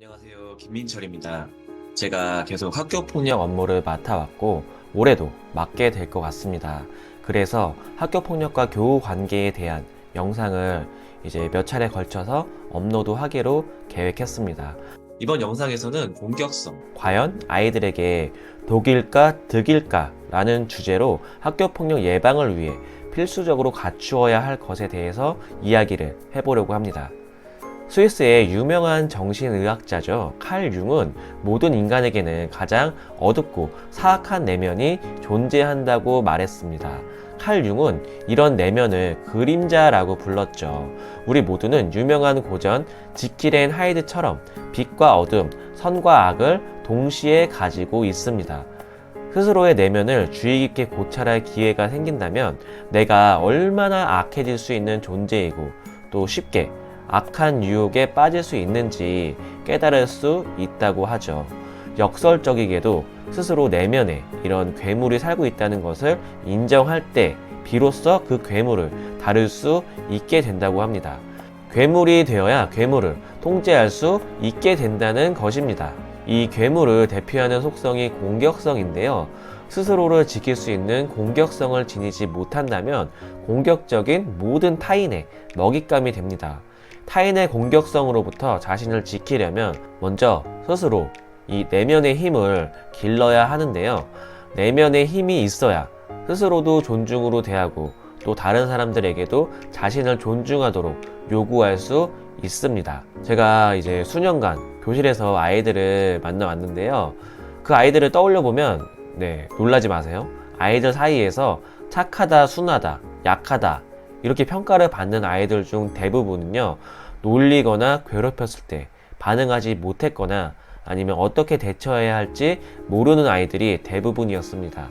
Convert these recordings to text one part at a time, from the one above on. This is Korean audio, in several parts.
안녕하세요. 김민철입니다. 제가 계속 학교폭력 업무를 맡아왔고 올해도 맡게 될 것 같습니다. 그래서 학교폭력과 교우 관계에 대한 영상을 이제 몇 차례 걸쳐서 업로드하기로 계획했습니다. 이번 영상에서는 공격성, 과연 아이들에게 독일까 득일까 라는 주제로 학교폭력 예방을 위해 필수적으로 갖추어야 할 것에 대해서 이야기를 해보려고 합니다. 스위스의 유명한 정신의학자죠. 칼 융은 모든 인간에게는 가장 어둡고 사악한 내면이 존재한다고 말했습니다. 칼 융은 이런 내면을 그림자라고 불렀죠. 우리 모두는 유명한 고전 지킬 앤 하이드처럼 빛과 어둠, 선과 악을 동시에 가지고 있습니다. 스스로의 내면을 주의 깊게 고찰할 기회가 생긴다면 내가 얼마나 악해질 수 있는 존재이고 또 쉽게 악한 유혹에 빠질 수 있는지 깨달을 수 있다고 하죠. 역설적이게도 스스로 내면에 이런 괴물이 살고 있다는 것을 인정할 때 비로소 그 괴물을 다룰 수 있게 된다고 합니다. 괴물이 되어야 괴물을 통제할 수 있게 된다는 것입니다. 이 괴물을 대표하는 속성이 공격성인데요. 스스로를 지킬 수 있는 공격성을 지니지 못한다면 공격적인 모든 타인의 먹잇감이 됩니다. 타인의 공격성으로부터 자신을 지키려면 먼저 스스로 이 내면의 힘을 길러야 하는데요. 내면의 힘이 있어야 스스로도 존중으로 대하고 또 다른 사람들에게도 자신을 존중하도록 요구할 수 있습니다. 제가 이제 수년간 교실에서 아이들을 만나왔는데요. 그 아이들을 떠올려 보면 놀라지 마세요. 아이들 사이에서 착하다, 순하다, 약하다 이렇게 평가를 받는 아이들 중 대부분은요, 놀리거나 괴롭혔을 때 반응하지 못했거나 아니면 어떻게 대처해야 할지 모르는 아이들이 대부분이었습니다.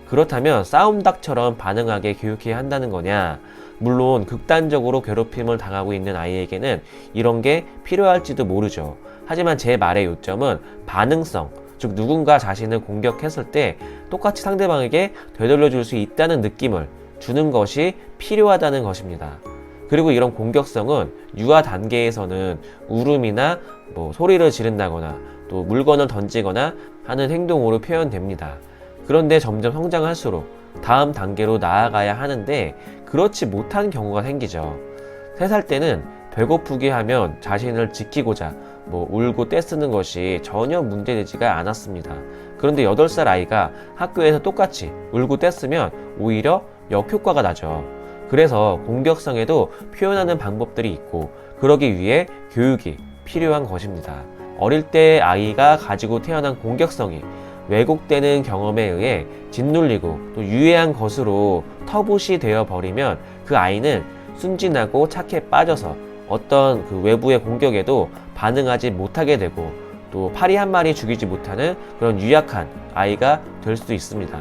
그렇다면 싸움닭처럼 반응하게 교육해야 한다는 거냐? 물론 극단적으로 괴롭힘을 당하고 있는 아이에게는 이런 게 필요할지도 모르죠. 하지만 제 말의 요점은 반응성, 즉 누군가 자신을 공격했을 때 똑같이 상대방에게 되돌려줄 수 있다는 느낌을 주는 것이 필요하다는 것입니다. 그리고 이런 공격성은 유아 단계에서는 울음이나 소리를 지른다거나 또 물건을 던지거나 하는 행동으로 표현됩니다. 그런데 점점 성장할수록 다음 단계로 나아가야 하는데 그렇지 못한 경우가 생기죠. 3살 때는 배고프게 하면 자신을 지키고자 울고 떼쓰는 것이 전혀 문제되지가 않았습니다. 그런데 8살 아이가 학교에서 똑같이 울고 떼쓰면 오히려 역효과가 나죠. 그래서 공격성에도 표현하는 방법들이 있고 그러기 위해 교육이 필요한 것입니다. 어릴 때 아이가 가지고 태어난 공격성이 왜곡되는 경험에 의해 짓눌리고 또 유해한 것으로 터부시 되어 버리면 그 아이는 순진하고 착해 빠져서 어떤 그 외부의 공격에도 반응하지 못하게 되고 또 파리 한 마리 죽이지 못하는 그런 유약한 아이가 될 수도 있습니다.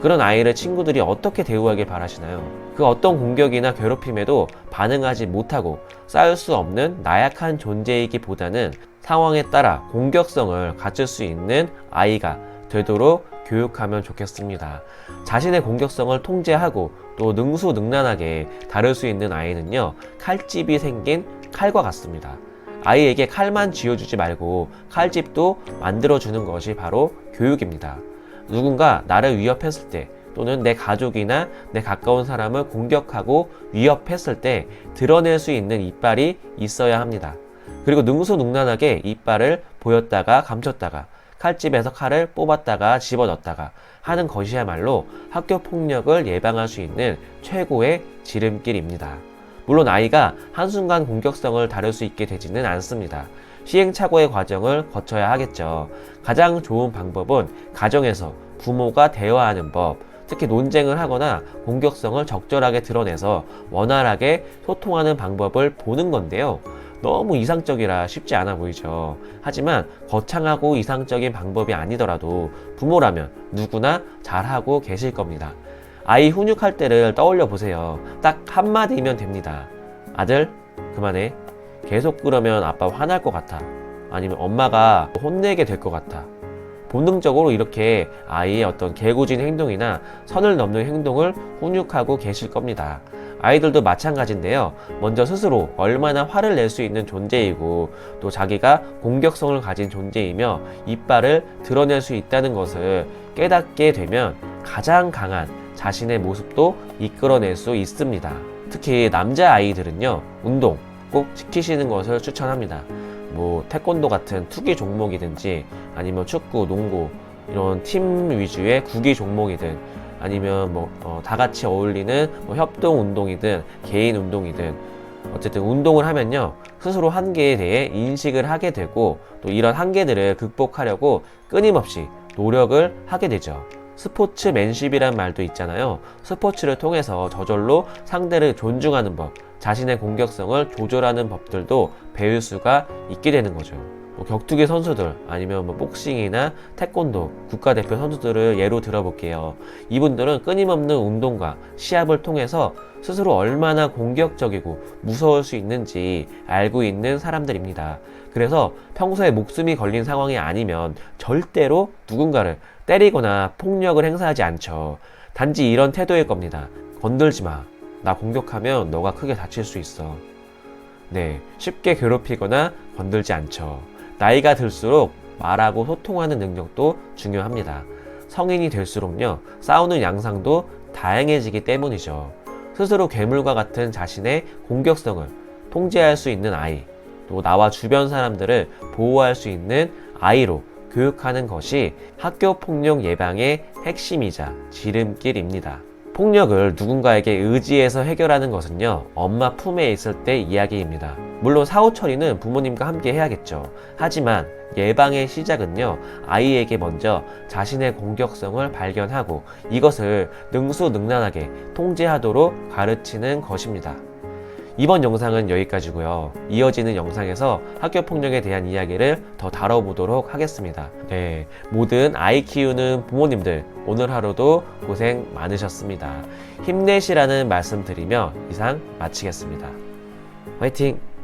그런 아이를 친구들이 어떻게 대우하길 바라시나요? 그 어떤 공격이나 괴롭힘에도 반응하지 못하고 싸울 수 없는 나약한 존재이기보다는 상황에 따라 공격성을 갖출 수 있는 아이가 되도록 교육하면 좋겠습니다. 자신의 공격성을 통제하고 또 능수능란하게 다룰 수 있는 아이는요, 칼집이 생긴 칼과 같습니다. 아이에게 칼만 쥐어주지 말고 칼집도 만들어주는 것이 바로 교육입니다. 누군가 나를 위협했을 때 또는 내 가족이나 내 가까운 사람을 공격하고 위협했을 때 드러낼 수 있는 이빨이 있어야 합니다. 그리고 능수능란하게 이빨을 보였다가 감췄다가 칼집에서 칼을 뽑았다가 집어넣었다가 하는 것이야말로 학교폭력을 예방할 수 있는 최고의 지름길입니다. 물론 아이가 한순간 공격성을 다룰 수 있게 되지는 않습니다. 시행착오의 과정을 거쳐야 하겠죠. 가장 좋은 방법은 가정에서 부모가 대화하는 법, 특히 논쟁을 하거나 공격성을 적절하게 드러내서 원활하게 소통하는 방법을 보는 건데요. 너무 이상적이라 쉽지 않아 보이죠. 하지만 거창하고 이상적인 방법이 아니더라도 부모라면 누구나 잘하고 계실 겁니다. 아이 훈육할 때를 떠올려 보세요. 딱 한마디면 됩니다. 아들, 그만해. 계속 그러면 아빠 화날 것 같아. 아니면 엄마가 혼내게 될 것 같아. 본능적으로 이렇게 아이의 어떤 개구진 행동이나 선을 넘는 행동을 훈육하고 계실 겁니다. 아이들도 마찬가지인데요. 먼저 스스로 얼마나 화를 낼 수 있는 존재이고 또 자기가 공격성을 가진 존재이며 이빨을 드러낼 수 있다는 것을 깨닫게 되면 가장 강한 자신의 모습도 이끌어낼 수 있습니다. 특히 남자 아이들은요, 운동 꼭 지키시는 것을 추천합니다. 태권도 같은 투기 종목이든지 아니면 축구, 농구 이런 팀 위주의 구기 종목이든 아니면 다 같이 어울리는 협동 운동이든 개인 운동이든 어쨌든 운동을 하면요, 스스로 한계에 대해 인식을 하게 되고 또 이런 한계들을 극복하려고 끊임없이 노력을 하게 되죠. 스포츠맨십이란 말도 있잖아요. 스포츠를 통해서 저절로 상대를 존중하는 법, 자신의 공격성을 조절하는 법들도 배울 수가 있게 되는 거죠. 격투기 선수들 아니면 복싱이나 태권도 국가대표 선수들을 예로 들어볼게요. 이분들은 끊임없는 운동과 시합을 통해서 스스로 얼마나 공격적이고 무서울 수 있는지 알고 있는 사람들입니다. 그래서 평소에 목숨이 걸린 상황이 아니면 절대로 누군가를 때리거나 폭력을 행사하지 않죠. 단지 이런 태도일 겁니다. 건들지 마. 나 공격하면 너가 크게 다칠 수 있어. 네, 쉽게 괴롭히거나 건들지 않죠. 나이가 들수록 말하고 소통하는 능력도 중요합니다. 성인이 될수록요, 싸우는 양상도 다양해지기 때문이죠. 스스로 괴물과 같은 자신의 공격성을 통제할 수 있는 아이, 또 나와 주변 사람들을 보호할 수 있는 아이로 교육하는 것이 학교 폭력 예방의 핵심이자 지름길입니다. 폭력을 누군가에게 의지해서 해결하는 것은요, 엄마 품에 있을 때 이야기입니다. 물론 사후 처리는 부모님과 함께 해야겠죠. 하지만 예방의 시작은요, 아이에게 먼저 자신의 공격성을 발견하고 이것을 능수능란하게 통제하도록 가르치는 것입니다. 이번 영상은 여기까지고요. 이어지는 영상에서 학교폭력에 대한 이야기를 더 다뤄보도록 하겠습니다. 네, 모든 아이 키우는 부모님들 오늘 하루도 고생 많으셨습니다. 힘내시라는 말씀 드리며 이상 마치겠습니다. 화이팅!